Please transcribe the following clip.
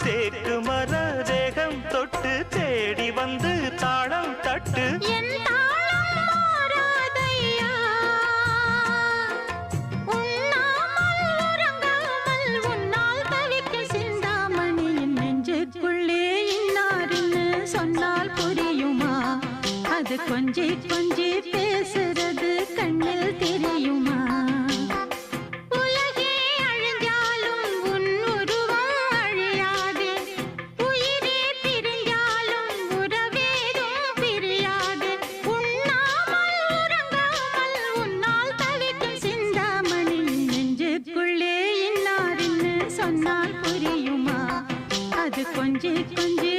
தேக்கு மர தேகம் தொட்டு தேடி வந்து தாளம் தட்டு அது கொஞ்சி கொஞ்சி பேசுறது கண்ணில் தெரியுமா உலகே அழிஞ்சாலும் உன் உருவம் அழியாது உயிரே பிரிஞ்சாலும் உறவேதும் பிரியாது உண்ணாமல் உறங்காமல் உன்னால் தவிக்கும் சிந்தாமணி நெஞ்சுக்குள்ளே இன்னாருன்னு சொன்னால் புரியுமா அது கொஞ்சி கொஞ்சி